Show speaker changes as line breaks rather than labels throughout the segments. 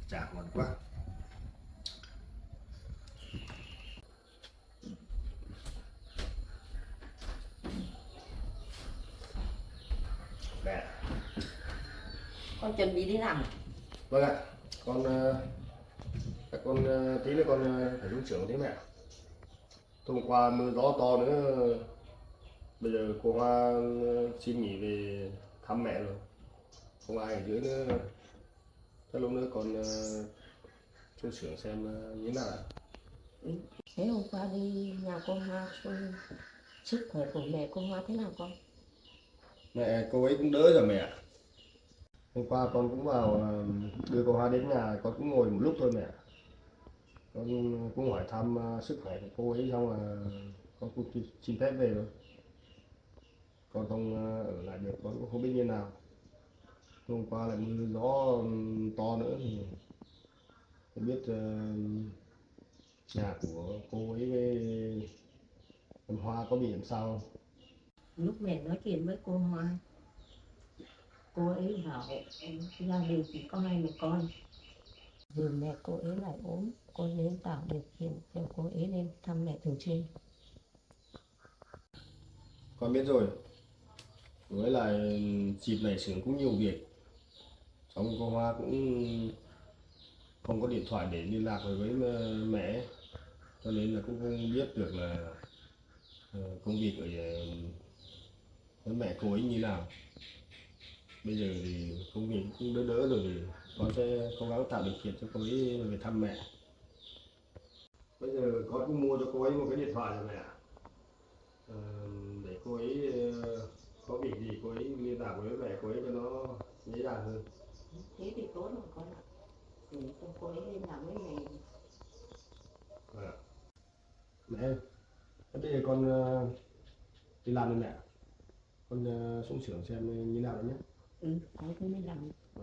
Chả ngon quá. Mẹ.
Con chuẩn bị đi làm.
Vâng ạ. Con các con tí nữa con phải xuống trưởng thế mẹ. Hôm qua mưa gió to nữa. Bây giờ cô Hoa xin nghỉ về thăm mẹ rồi. Không ai ở dưới nữa. Chắc lúc nữa con xuống xưởng xem như thế nào ạ.
Thế hôm qua đi nhà cô Hoa xem sức khỏe của mẹ cô Hoa thế nào con?
Mẹ cô ấy cũng đỡ rồi mẹ ạ. Hôm qua con cũng vào đưa cô Hoa đến nhà, con cũng ngồi một lúc thôi mẹ. Con cũng hỏi thăm sức khỏe của cô ấy xong là con cũng xin phép về rồi. Con không ở lại được, con cũng không biết như nào. Hôm qua lại mưa gió to nữa thì không biết nhà của cô ấy với con Hoa có bị làm sao không?
Lúc mẹ nói chuyện với cô Hoa, cô ấy bảo gia đình chỉ có hai mẹ con. Vừa mẹ cô ấy lại ốm, con nên tạo điều kiện cho cô ấy lên thăm mẹ thường xuyên.
Con biết rồi. Với lại dịp này xưởng cũng nhiều việc. Xong cô Hoa cũng không có điện thoại để liên lạc với mẹ, cho nên là cũng không biết được là công việc ở với mẹ cô ấy như nào. Bây giờ thì công việc cũng đỡ đỡ rồi thì con sẽ cố gắng tạo điều kiện cho cô ấy về thăm mẹ. Bây giờ con cũng mua cho cô ấy một cái điện thoại rồi mẹ ạ. Ờ, để cô ấy có việc gì cô ấy liên lạc với mẹ cô ấy cho nó dễ dàng hơn.
Thế thì tốt rồi con ạ. Để cho cô ấy liên lạc với mẹ.
Dạ. Mẹ ơi, thế bây giờ con đi làm đi mẹ. Con xuống xưởng xem như nào đấy nhé.
Thế cứ đi làm.
Dạ.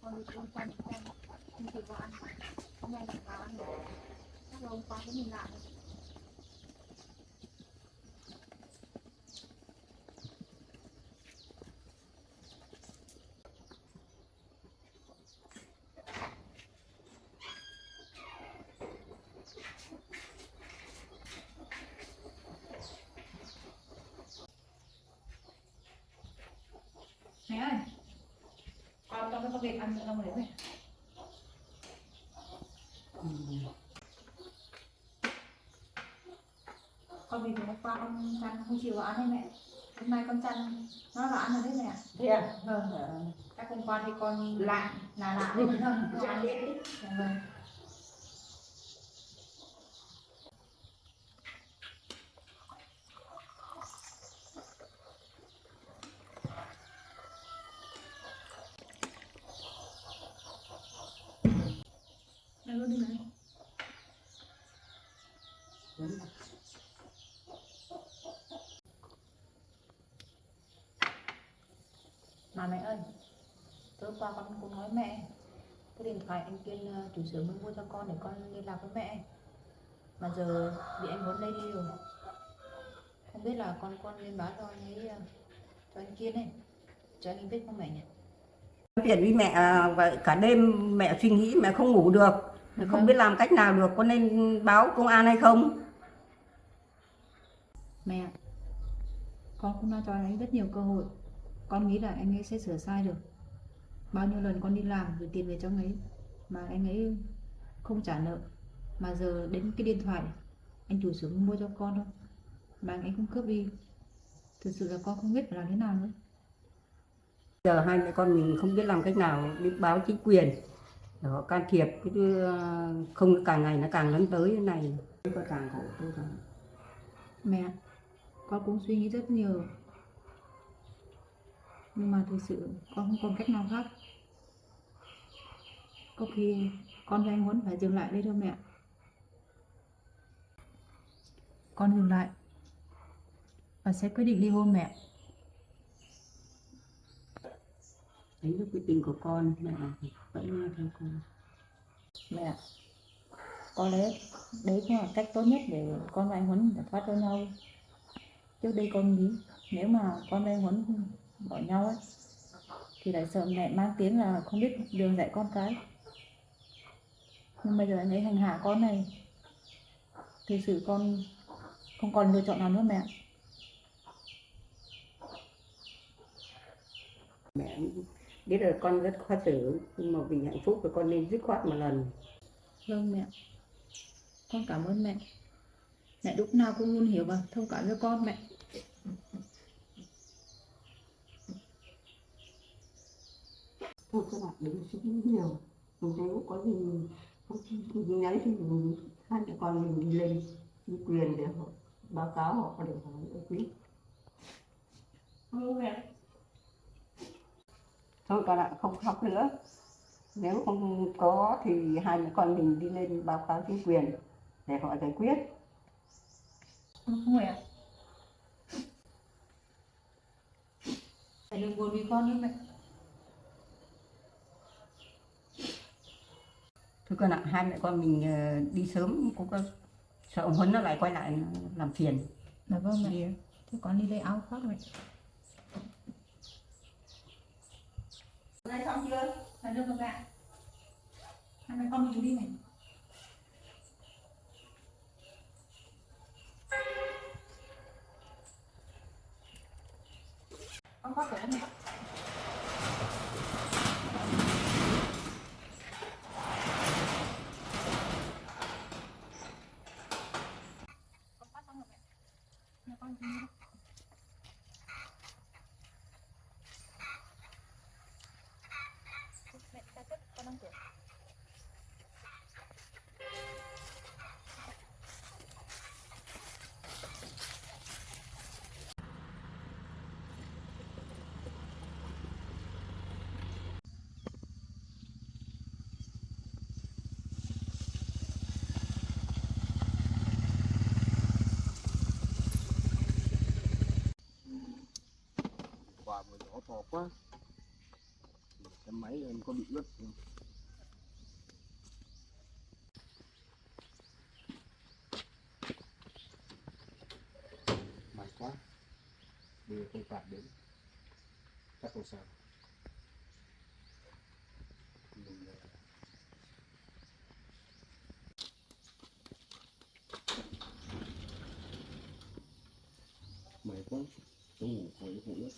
Con đi con con không thì vào ăn, hôm nay là vào ăn rồi, chắc là hôm qua cũng mình làm. Mẹ ơi, con cho cái có việc ăn không đấy mẹ. Con vì hôm qua con chăn không chịu vào ăn đấy mẹ. Hôm nay con chăn nó vào ăn rồi đấy mẹ.
Thế à?
Các hôm qua thì con lạ đấy mà không ăn. Dạ vâng. Đây luôn đi này. Mà mẹ ơi, tối qua con cũng nói mẹ, cái điện thoại anh Kiên chủ xưởng mới mua cho con để con liên lạc với mẹ. Mà giờ bị anh Huấn lấy đi rồi. Không biết là con nên báo cho anh ấy, cho anh Kiên này, cho anh ấy biết không mẹ nhỉ?
Chuyện với mẹ và cả đêm mẹ suy nghĩ mẹ không ngủ được, không biết làm cách nào được, có nên báo công an hay không?
Mẹ, con cũng đã cho anh ấy rất nhiều cơ hội. Con nghĩ là anh ấy sẽ sửa sai được. Bao nhiêu lần con đi làm gửi tiền về cho anh ấy mà anh ấy không trả nợ. Mà giờ đến cái điện thoại anh chủ xưởng mua cho con thôi mà anh ấy không cướp đi. Thực sự là con không biết phải làm thế nào nữa.
Giờ hai mẹ con mình không biết làm cách nào đi báo chính quyền để họ can thiệp, chứ không càng ngày nó càng lớn tới thế này, con càng khổ tôi rồi.
Mẹ, con cũng suy nghĩ rất nhiều, nhưng mà thực sự con không còn cách nào khác. Có khi con với anh Huấn phải dừng lại đây thôi mẹ. con dừng lại và sẽ quyết định ly hôn mẹ.
Đấy là quyết định của con, mẹ vẫn nghe theo con.
Mẹ, có lẽ đấy cũng là cách tốt nhất để con và anh Huấn giải thoát cho nhau. Trước đây con nghĩ nếu mà con và anh Huấn bỏ nhau ấy thì lại sợ mẹ mang tiếng là không biết đường dạy con cái. Nhưng bây giờ anh ấy hành hạ con này, thực sự con không còn lựa chọn nào nữa mẹ.
Mẹ biết là con rất khó xử, nhưng mà vì hạnh phúc của con nên dứt khoát một lần.
Vâng mẹ, con cảm ơn mẹ. Mẹ lúc nào cũng luôn hiểu và thông cảm cho con mẹ.
Thôi các bạn đừng suy nghĩ nhiều. Nếu có gì không nhắn thì hai mẹ con mình đi lên chính quyền để họ báo cáo họ để họ giải quyết. Thôi các bạn không khóc nữa. Nếu không có thì hai mẹ con mình đi lên báo cáo chính quyền để họ giải quyết.
Không mẹ. Mẹ đừng buồn vì con nữa mẹ.
Thôi con ạ, hai mẹ con mình đi sớm cũng có sợ ông Huấn nó lại quay lại làm phiền.
Dạ vâng mẹ. Thế con đi lấy áo khoác mẹ. Đây xong chưa? Là được rồi mẹ. Hai mẹ con mình đi này. Con khoác của mẹ. Con khoác xong rồi mẹ. Nhà con đi. Mẹ ra trước, con đóng cửa.
Quả vừa gió to quá, cái máy em có bị ướt không? Mệt quá, đưa không phạt đến, chắc không sao. Mình mệt quá, cháu ngủ khỏi cũng ướt.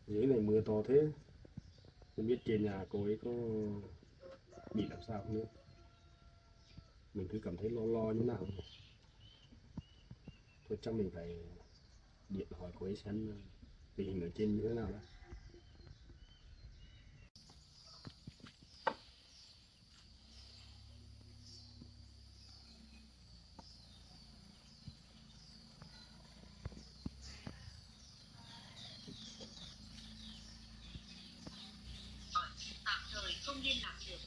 Dưới này mưa to thế, không biết trên nhà cô ấy có bị làm sao không nữa. Mình cứ cảm thấy lo lo như nào. Thôi chắc mình phải điện hỏi cô ấy xem tình hình ở trên như thế nào đó.
Tạm thời không liên lạc được.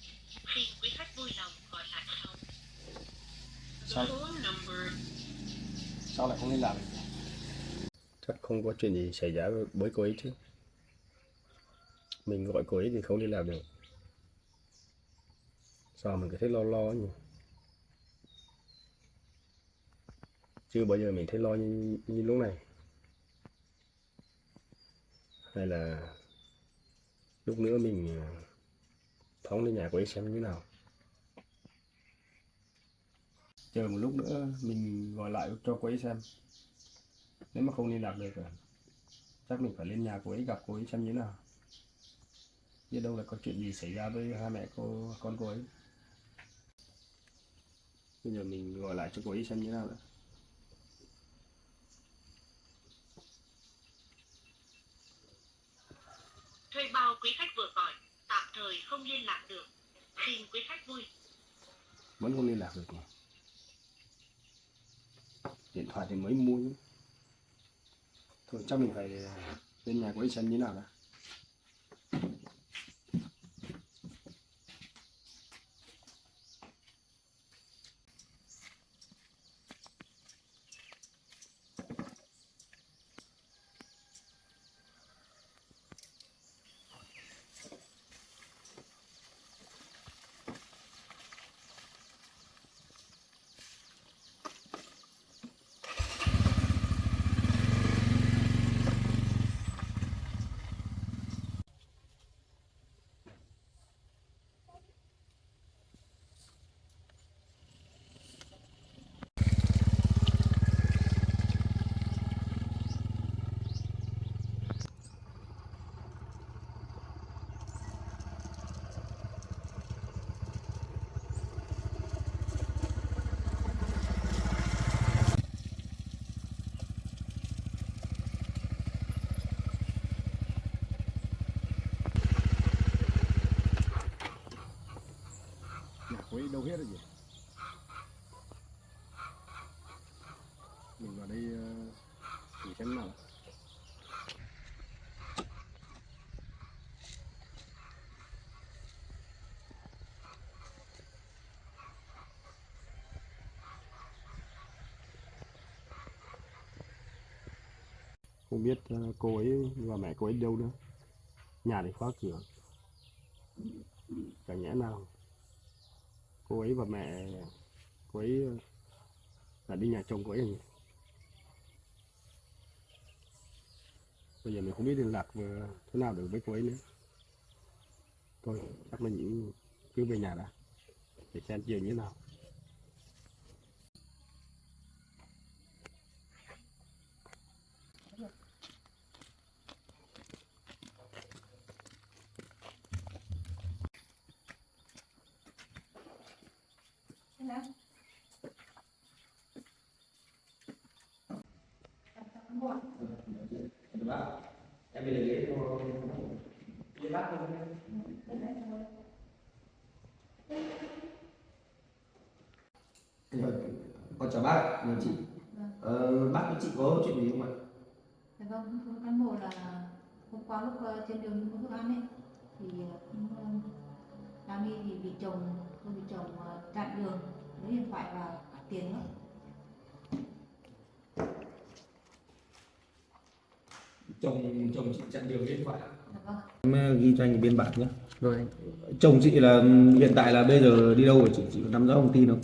Khi quý khách vui lòng gọi lại sau.
Sao? Sao lại không liên lạc được? Chắc không có chuyện gì xảy ra với cô ấy chứ. Mình gọi cô ấy thì không liên lạc được. Sao mình cứ thấy lo lo nhỉ? Chưa bao giờ mình thấy lo như lúc này. Hay là lúc nữa mình phóng lên nhà cô ấy xem như nào. Chờ một lúc nữa mình gọi lại cho cô ấy xem. Nếu mà không liên lạc được chắc mình phải lên nhà cô ấy gặp cô ấy xem như nào. Biết đâu là có chuyện gì xảy ra với hai mẹ con cô ấy. Bây giờ mình gọi lại cho cô ấy xem như nào nữa.
Thuê bao quý khách vừa gọi, tạm thời không liên lạc được. Xin quý khách vui
vẫn không liên lạc được mà. Điện thoại thì mới mua nhé. Thôi chắc mình phải lên nhà của ấy xem như nào đã. Nhà cô ấy đâu hết rồi gì? Mình vào đây thử xem nào. Không biết cô ấy và mẹ cô ấy đâu nữa. Nhà thì khóa cửa. Cả nhẽ nào cô ấy và mẹ cô ấy là đi nhà chồng cô ấy nhỉ? Bây giờ mình không biết liên lạc thế nào được với cô ấy nữa. Thôi chắc là những cứ về nhà đã để xem chiều như thế nào. Em bây giờ ghế cho bác thôi. Con chào bác, chào chị. Bác với chị có chuyện gì không ạ?
Dạ vâng, thưa cán bộ là hôm qua lúc trên đường đi mua thức ăn ấy thì đang đi thì bị chồng chặn đường lấy điện thoại và cả tiền nữa.
Chồng chị chặn đường điện thoại.
Dạ vâng.
Em ghi cho anh biên bản nhé.
Rồi.
Chồng chị là hiện tại là bây giờ đi đâu rồi chị có nắm rõ thông tin không?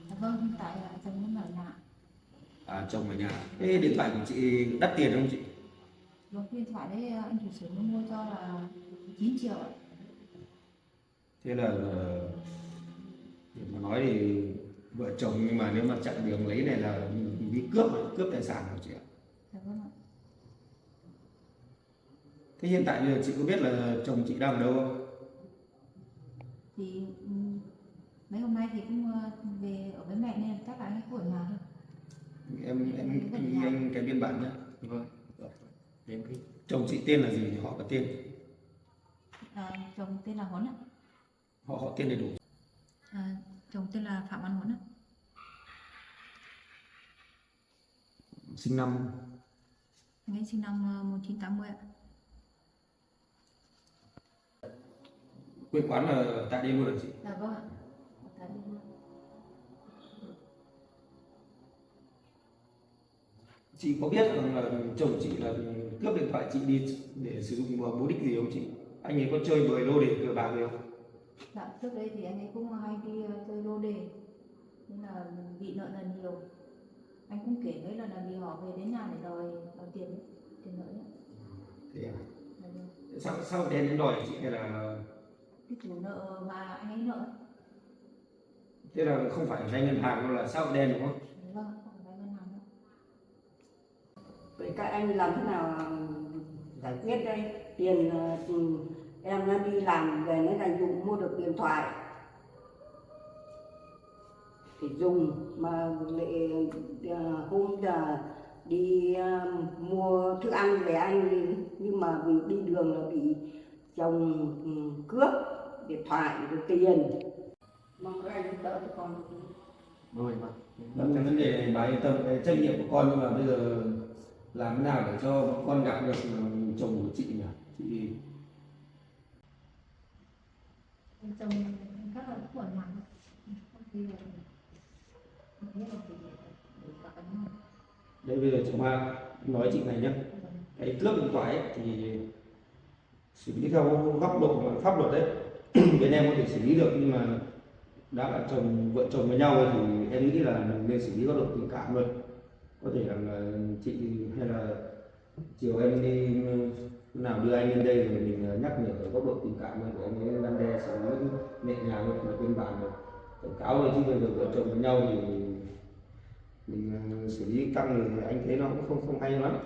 Dạ vâng, hiện tại là chồng em ở nhà.
À, chồng ở nhà. Thế điện thoại của chị đắt tiền không chị?
Vâng, điện thoại đấy anh chủ sở mua cho là 9 triệu ạ.
Thế là để mà nói thì vợ chồng, nhưng mà nếu mà chặn đường lấy này là đi cướp tài sản của chị ạ.
Dạ vâng ạ.
Thế hiện tại bây giờ chị có biết là chồng chị đang ở đâu không?
Thì mấy hôm nay thì cũng về ở với mẹ nên chắc là anh ấy ở nhà thôi.
Em ghi anh cái biên bản nhé.
Vâng. Em cái
Chồng chị tên là gì? Họ có tên?
Chồng tên là Huấn ạ.
Họ tên đầy đủ.
Chồng tên là Phạm Văn Huấn ạ.
Sinh năm?
Anh ấy sinh năm 1980 ạ.
Quê quán là tại đây luôn hả chị?
Dạ vâng ạ. Tại đây luôn.
Chị có biết rằng là chồng chị là cướp điện thoại chị đi để sử dụng vào mục đích gì không chị? Anh ấy có chơi bời lô đề cờ bạc gì không?
Dạ, trước đây thì anh ấy cũng hay đi chơi lô đề nên là bị nợ nần nhiều. Anh cũng kể mấy lần là vì họ về đến nhà để đòi tiền nợ ấy.
Thế à?
Dạ vâng.
Sao đen đến đòi chị hay là
Cái chủ nợ mà anh ấy nợ.
thế là không phải vay ngân hàng đâu, là sao đen đúng không?
Vâng, không phải vay ngân hàng đâu.
Vậy các anh làm thế nào giải quyết đây? Tiền em nó đi làm về nó là dùng mua được điện thoại thì dùng, mà lại hôm là đi mua thức ăn về anh, nhưng mà đi đường là bị chồng cướp điện thoại rồi tiền. mong các anh giúp đỡ cho con.
Rồi mà. Trong vấn đề này bà yên tâm, cái trách nhiệm của con, nhưng mà bây giờ làm thế nào để cho con gặp được chồng của chị nhỉ? Chị
chồng rất là buồn lắm, không khi là biết là chị gặp anh không.
đây bây giờ chị Hoa nói chị này nhé, cái cướp điện thoại ấy, thì xử lý theo góc độ mà pháp luật đấy bên em có thể xử lý được, nhưng mà đã là vợ chồng với nhau thì em nghĩ là mình nên xử lý góc độ tình cảm luôn. Có thể là chị hay là chiều em đi nào đưa anh lên đây rồi mình nhắc nhở ở góc độ tình cảm để anh ấy răn đe xử lý nhẹ nhàng với là biên bản rồi cảnh cáo rồi, chứ bây giờ vợ chồng với nhau thì mình xử lý căng thì anh thấy nó cũng không hay lắm.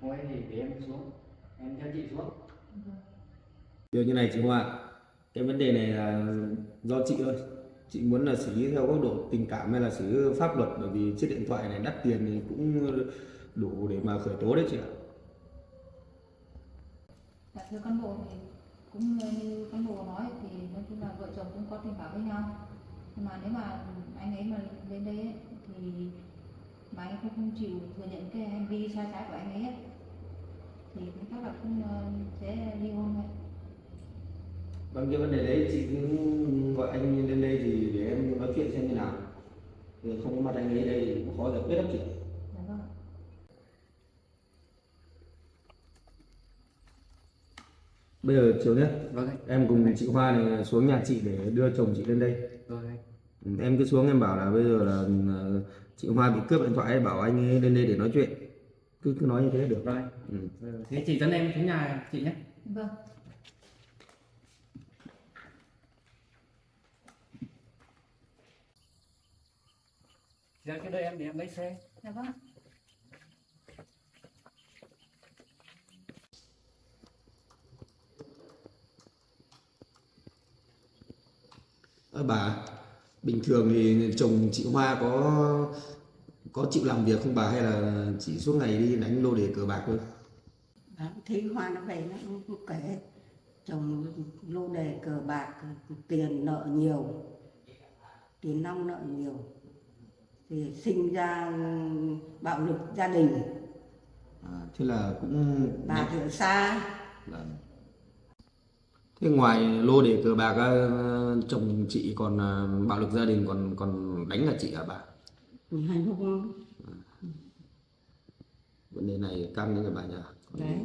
Thôi thì để em xuống, em theo chị xuống.
Điều như này chị Hoa, cái vấn đề này là do chị thôi. Chị muốn là xử lý theo góc độ tình cảm hay là xử lý pháp luật, bởi vì chiếc điện thoại này đắt tiền thì cũng đủ để mà khởi tố đấy chị ạ.
Dạ, thưa cán bộ thì cũng như cán bộ nói thì nói chung là vợ chồng cũng có tình cảm với nhau, nhưng mà nếu mà anh ấy mà lên đây ấy, thì mà anh không chịu thừa nhận cái hành vi sai trái của anh ấy thì cũng chắc là cũng sẽ ly hôn thôi.
Vâng, cái vấn đề đấy chị cứ gọi anh lên đây thì để em nói chuyện xem như nào. Thì không có mặt anh ấy đây thì cũng khó giải quyết lắm chị.
Dạ vâng.
Bây giờ chiều nhất
Vâng anh.
em cùng chị Hoa này xuống nhà chị để đưa chồng chị lên đây.
Vâng anh.
Em cứ xuống em bảo là bây giờ là chị Hoa bị cướp điện thoại ấy, bảo anh ấy lên đây để nói chuyện. Cứ nói như thế được.
Vâng anh.
Ừ.
Thế chị dẫn em xuống nhà chị nhé.
Vâng.
Chị ra cái đợi em để em lấy xe.
Dạ vâng.
Bà, bình thường thì chồng chị Hoa có chịu làm việc không bà, hay là chỉ suốt ngày đi đánh lô đề cờ bạc thôi?
Thấy Hoa nó về nó cũng kể chồng lô đề cờ bạc, tiền nợ nhiều, tiền nong nợ nhiều, thì sinh ra bạo lực gia đình,
Thế là cũng
bà thì ở xa.
Vâng. Thế ngoài lô đề cờ bạc chồng chị còn bạo lực gia đình, còn đánh là chị hả bà?
Hay không?
Vấn đề này căng đấy bà nhỉ.
Đấy.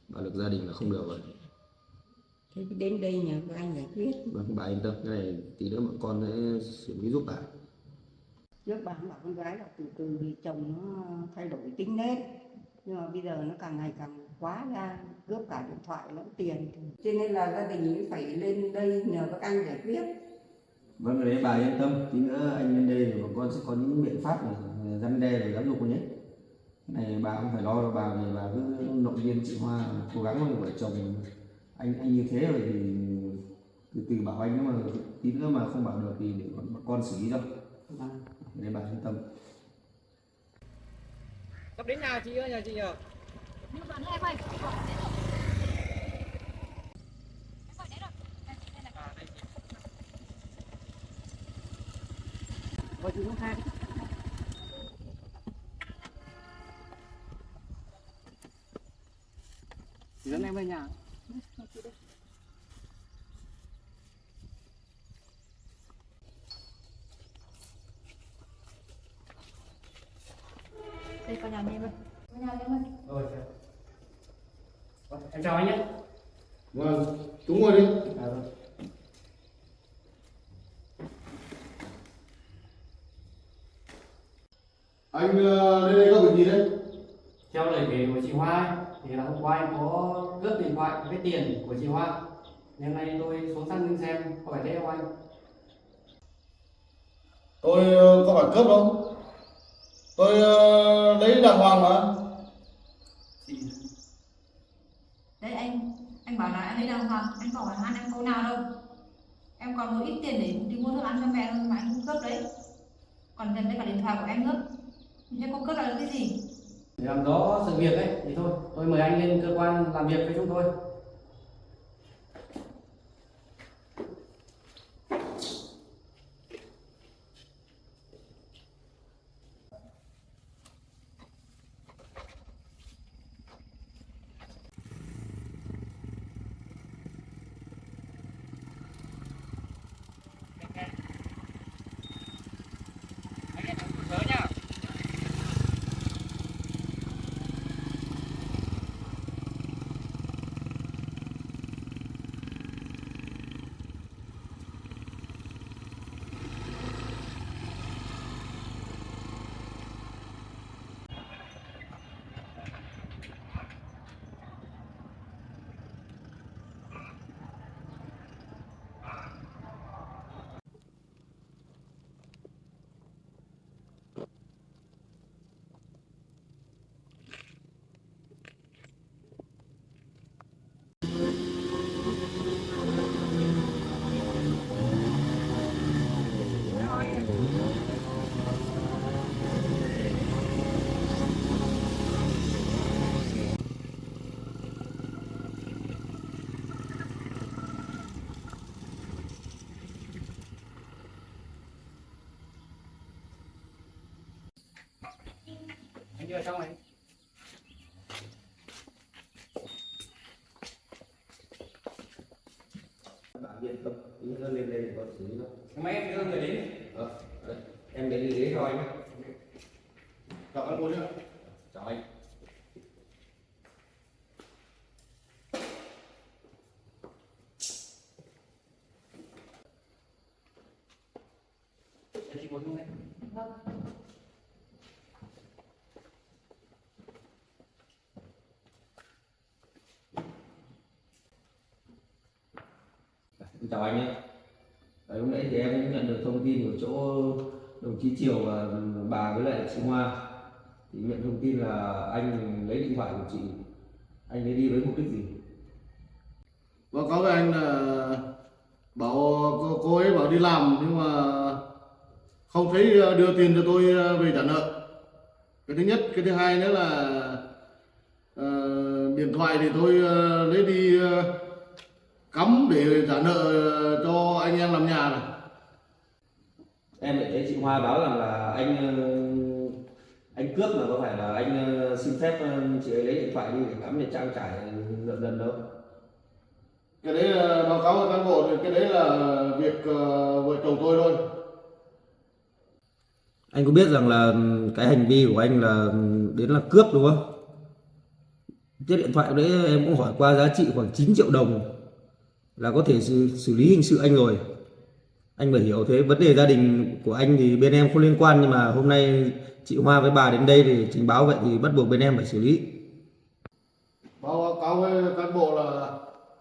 Bạo lực gia đình là không được rồi.
Thế đến đây nhờ các anh giải quyết.
Vâng, bà yên tâm, cái này tí nữa bọn con sẽ xử lý giúp bà.
Trước bà bảo con gái là từ từ thì chồng nó thay đổi tính nết, nhưng mà bây giờ nó càng ngày càng quá ra, cướp cả điện thoại lẫn tiền, cho nên là gia đình ấy phải lên đây nhờ các anh giải quyết.
Vâng, đấy bà yên tâm, tí nữa anh lên đây thì bọn con sẽ có những biện pháp để răn đe để giáo dục nhé. Cái này bà không phải lo đâu, bà này bà cứ động viên chị Hoa cố gắng với vợ chồng anh như thế rồi thì từ bảo anh, nếu mà tí nữa mà không bảo được thì để bọn con xử lý đâu. Đấy bà yên tâm.
Sắp đến nhà chị ơi, nhà chị nhờ.
Nhưng mà em ơi,
Thôi chị cũng khai. Chị dẫn em về nhà.
đây có nhà em ơi. Có nhà em ơi.
Rồi. Em chào anh nhé.
Vâng, chúng ngồi đi. Anh lên đây có việc gì đấy?
Theo lời kể của chị Hoa ấy, thì là hôm qua em có cướp điện thoại với tiền của chị Hoa. Nên nay tôi xuống xác minh xem có phải thế không anh?
Tôi có phải cướp đâu. Tôi lấy đàng hoàng mà.
Đấy anh bảo là anh lấy đàng hoàng, anh bảo hỏi han em câu nào đâu. Em còn một ít tiền để đi mua thức ăn cho mẹ thôi mà anh cũng cướp đấy. Còn gần đây cả điện thoại của anh cướp. Thế cô cướp là được cái gì?
Để làm rõ sự việc ấy thì thôi, tôi mời anh lên cơ quan làm việc với chúng tôi. ở trong này.
Bạn yên tâm, lên đây có xử lý đâu.
Mấy em đưa người đến.
Đấy, em đến đi ghế cho anh.
Chào anh cô nhé.
Chào anh.
Em chỉ muốn không đấy.
Chào anh nhé. Đấy, lúc nãy thì em cũng nhận được thông tin của chỗ đồng chí Triều và bà với lại chị Hoa. Thì nhận thông tin là anh lấy điện thoại của chị, anh lấy đi với mục đích gì?
Báo cáo với anh là bảo cô ấy bảo đi làm nhưng mà không thấy đưa tiền cho tôi về trả nợ. Cái thứ nhất, cái thứ hai nữa là điện thoại thì tôi lấy đi cắm để trả nợ cho anh em làm nhà này.
Em lại thấy chị Hoa báo rằng là anh cướp, mà có phải là anh xin phép chị ấy lấy điện thoại đi để cắm để trang trải nợ nần đâu?
Cái đấy là báo cáo với cán bộ, cái đấy là việc vợ chồng tôi thôi.
Anh có biết rằng là cái hành vi của anh là đến là cướp đúng không? Chiếc điện thoại đấy em cũng hỏi qua, giá trị khoảng 9 triệu đồng là có thể xử lý hình sự anh rồi. Anh phải hiểu thế. Vấn đề gia đình của anh thì bên em không liên quan, nhưng mà hôm nay chị Hoa với bà đến đây thì trình báo vậy thì bắt buộc bên em phải xử lý.
Báo cáo với cán bộ là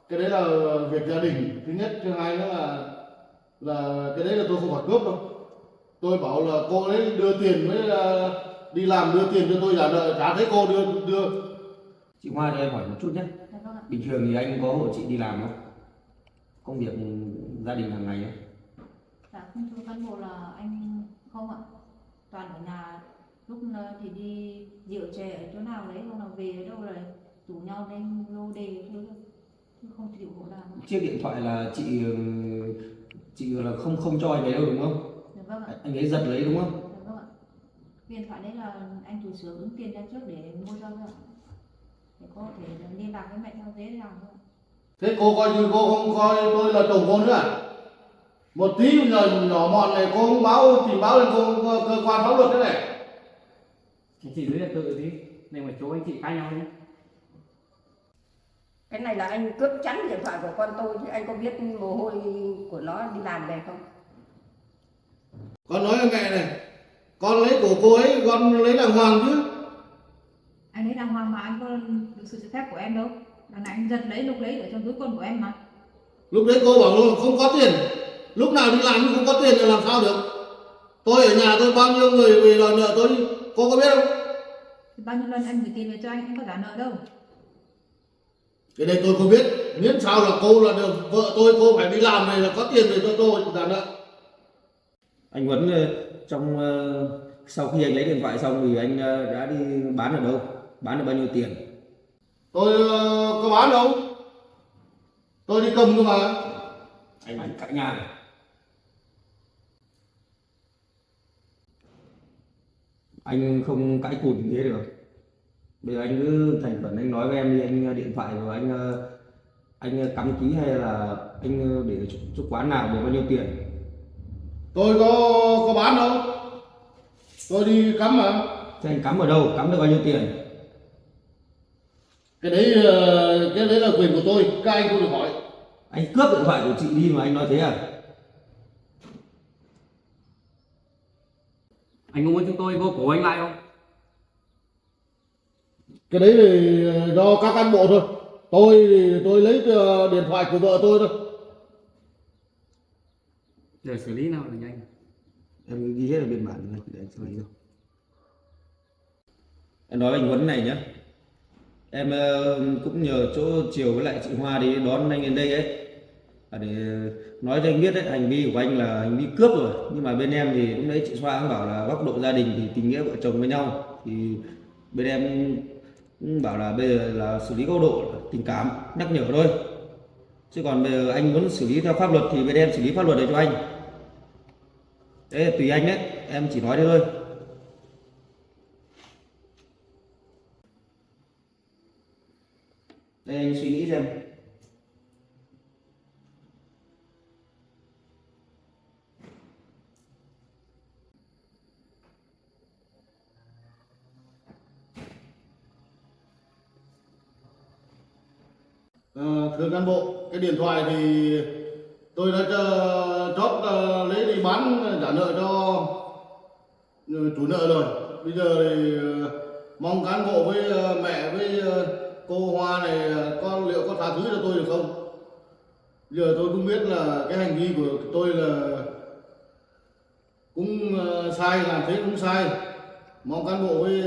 cái đấy là việc gia đình. Thứ nhất, thứ hai nữa là cái đấy là tôi không phải cướp đâu. Tôi bảo là cô ấy đưa tiền mới đi làm đưa tiền cho tôi trả nợ, chả thấy cô đưa.
Chị Hoa cho em hỏi một chút nhé.
Dạ vâng ạ.
Bình thường thì anh có hộ chị đi làm không? Công việc gia đình hàng ngày ấy.
Dạ không thưa cán bộ là anh không ạ. Toàn ở nhà, lúc thì đi rượu chè ở chỗ nào đấy, không nào về ở đâu là rủ nhau lên lô đề thôi, chứ không chịu hộ làm.
Chiếc điện thoại là chị là không cho anh ấy đâu đúng không?
Dạ vâng ạ.
Anh ấy giật lấy đúng không?
Dạ vâng ạ. Điện thoại đấy là anh chủ xưởng ứng tiền ra trước để mua cho thôi ạ. Để có thể liên lạc với mẹ theo dễ làm thôi ạ.
Thế cô coi như cô không coi tôi là chồng cô nữa à? Một tí nhỏ mọn này cô không trình báo lên cơ quan pháp luật thế này.
Chị dưới trật tự tí. Nên mà chú anh chị cãi nhau nhé.
Cái này là anh cướp chắn điện thoại của con tôi, chứ anh có biết mồ hôi của nó đi làm về không?
Con nói với mẹ này, con lấy của cô ấy, con lấy đàng hoàng chứ.
Anh lấy đàng hoàng mà anh có được sự cho phép của em đâu. Đằng này anh giật lấy lúc lấy ở trong túi quần của em mà.
Lúc đấy cô bảo là không có tiền, lúc nào đi làm nhưng không có tiền thì làm sao được. Tôi ở nhà tôi bao nhiêu người về đòi nợ tôi, cô có biết không?
Thì bao nhiêu lần anh gửi tiền về cho anh có trả nợ đâu.
Cái này tôi không biết, miễn sao là cô là được vợ tôi, cô phải đi làm này là có tiền để cho tôi trả nợ.
Anh Huấn trong sau khi anh lấy điện thoại xong thì anh đã đi bán ở đâu? Bán được bao nhiêu tiền?
Tôi có bán đâu, tôi đi cầm cơ mà.
Anh cãi nhà này. Anh không cãi cụt như thế được. Bây giờ anh cứ thành khẩn anh nói với em đi, anh điện thoại rồi anh cắm ký hay là anh để chỗ quán nào được bao nhiêu tiền?
Tôi có bán đâu, tôi đi cắm mà.
Thế anh cắm ở đâu? Cắm được bao nhiêu tiền?
Cái đấy là quyền của tôi, các anh không được hỏi.
Anh cướp điện thoại của chị đi mà anh nói thế à?
Anh có muốn chúng tôi vô cổ anh lại không?
Cái đấy thì do các cán bộ thôi. Tôi lấy điện thoại của vợ tôi thôi.
Để xử lý nào được nhanh.
Em ghi hết ở biên bản này để anh xử lý đâu. Em nói với anh Huấn này nhé. Em cũng nhờ chỗ Triều với lại chị Hoa đi đón anh đến đây ấy, để nói cho anh biết đấy, hành vi của anh là hành vi cướp rồi. Nhưng mà bên em thì lúc đấy chị Hoa cũng bảo là góc độ gia đình thì tình nghĩa vợ chồng với nhau, thì bên em cũng bảo là bây giờ là xử lý góc độ tình cảm, nhắc nhở thôi. Chứ còn bây giờ anh muốn xử lý theo pháp luật thì bên em xử lý pháp luật để cho anh. Đấy tùy anh đấy, em chỉ nói thế thôi. Đây anh suy nghĩ xem.
Thưa cán bộ, cái điện thoại thì tôi đã chót lấy đi bán trả nợ cho chủ nợ rồi. Bây giờ thì mong cán bộ với mẹ với cô Hoa này liệu có tha thứ cho tôi được không? Giờ tôi cũng biết là cái hành vi của tôi là cũng sai, làm thế cũng sai. Mong cán bộ với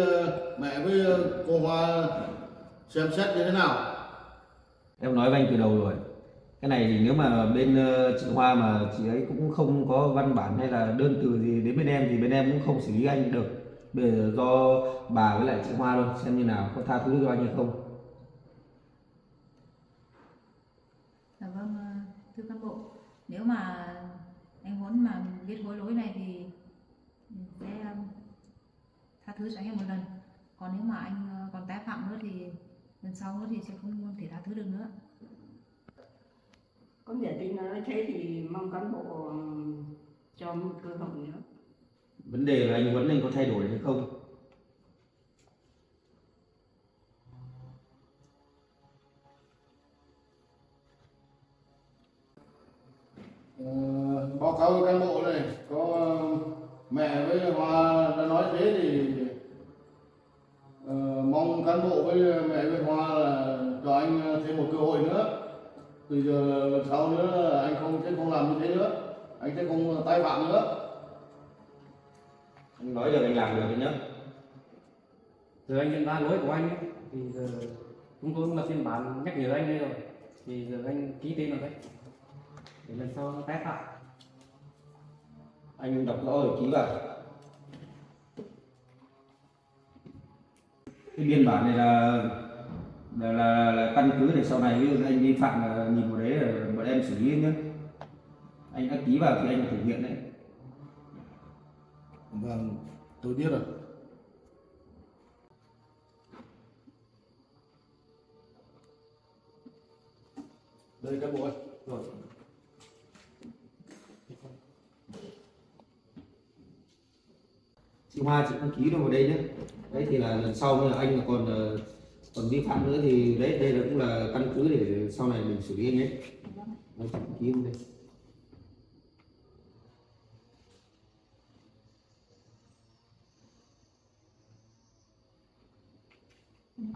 mẹ với cô Hoa xem xét như thế nào.
Em nói với anh từ đầu rồi, cái này thì nếu mà bên chị Hoa mà chị ấy cũng không có văn bản hay là đơn từ gì đến bên em thì bên em cũng không xử lý anh được. Bây giờ do bà với lại chị Hoa thôi, xem như nào, có tha thứ cho anh hay không.
Dạ vâng, thưa cán bộ, nếu mà anh Huấn mà biết hối lỗi này thì sẽ tha thứ cho anh em một lần. Còn nếu mà anh còn tái phạm nữa thì lần sau nữa thì sẽ không thể tha thứ được nữa.
Có niềm tin nói thế thì mong cán bộ cho một cơ hội nữa.
Vấn đề là anh Huấn anh có thay đổi hay không?
Báo cáo với cán bộ này, có mẹ với Hoa đã nói thế thì mong cán bộ với mẹ với Hoa là cho anh thêm một cơ hội nữa. Từ giờ lần sau nữa là anh không làm như thế nữa, anh sẽ không tái phạm nữa.
Anh nói được anh làm được đấy nhá.
Giờ anh nhận ra lỗi của anh ấy, thì giờ chúng tôi cũng lập biên bản nhắc nhở anh đây rồi, thì giờ anh ký tên vào đấy để lần sau nó tái phạm.
Anh đọc rõ rồi ký vào. Cái biên bản này là căn cứ để sau này ví dụ anh vi phạm là nhìn vào đấy là bọn em xử lý nhé. Anh đã ký vào thì anh phải thực hiện đấy.
Vâng, tôi biết rồi. Đây cán bộ ơi.
Rồi.
Chị Hoa chị cũng ký được vào đây nhé. Đấy thì là lần sau là anh còn vi phạm nữa thì đấy đây là cũng là căn cứ để sau này mình xử lý anh ấy. Đấy, chị ký vào đây.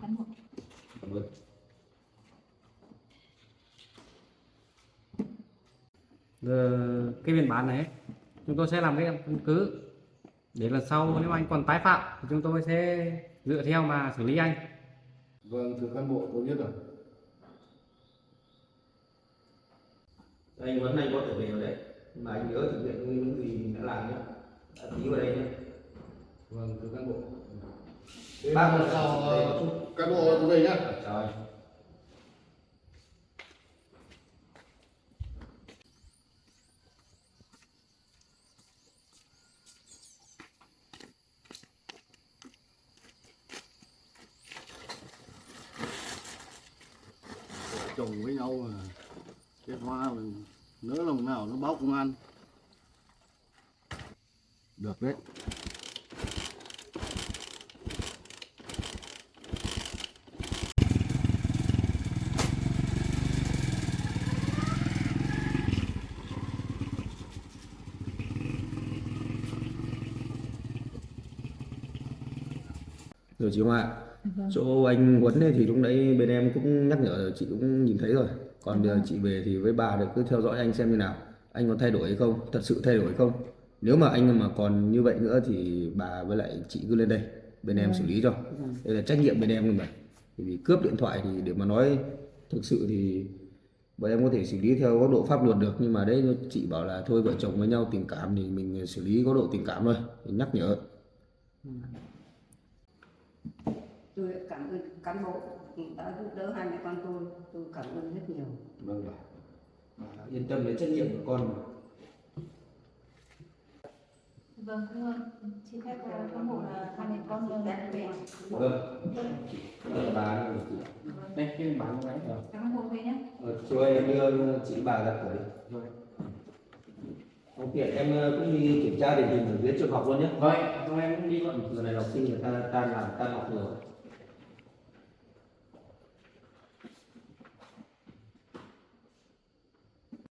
Cán bộ.
Cảm ơn.
Giờ cái biên bản này ấy, chúng tôi sẽ làm cái căn cứ để lần sau nếu anh còn tái phạm thì chúng tôi sẽ dựa theo mà xử lý anh.
Vâng, thưa cán bộ, tôi biết rồi.
Anh Huấn anh có thể về vào đấy. Nhưng mà anh nhớ thực hiện những gì mình đã làm nhé. Đã ký vào đây nhé.
Vâng, thưa cán bộ.
Bác
Lần sau cán bộ tôi về nhá.
Rồi.
Chồng với nhau mà cái Hoa mà nỡ lòng nào nó báo công an được đấy.
Rồi chị Hoa,
Vâng.
chỗ anh Huấn ấy thì lúc nãy bên em cũng nhắc nhở rồi, chị cũng nhìn thấy rồi. Còn giờ chị về thì với bà thì cứ theo dõi anh xem như nào. Anh có thay đổi hay không, thật sự thay đổi hay không. Nếu mà anh mà còn như vậy nữa thì bà với lại chị cứ lên đây, bên em xử lý cho. Đây là trách nhiệm bên em luôn mà. Vì cướp điện thoại thì để mà nói thực sự thì bọn em có thể xử lý theo góc độ pháp luật được. Nhưng mà đấy chị bảo là thôi vợ chồng với nhau tình cảm thì mình xử lý góc độ tình cảm thôi, mình nhắc nhở.
Tôi cảm ơn cán bộ đã giúp đỡ hai mẹ con tôi cảm ơn rất nhiều.
Vâng bà yên tâm đến trách nhiệm của con mà.
Vâng, xin phép các hộ là hai mẹ con về.
Vâng, bà
đây cái biên bản của anh rồi.
Các hộ về nhé.
cho em đưa chị bà ra cửa đi.
Rồi.
Ok, em cũng đi kiểm tra để tìm hiểu viết trường học luôn nhé.
Vâng, hôm em cũng đi luôn.
Giờ này học sinh người ta tan làm tan học rồi.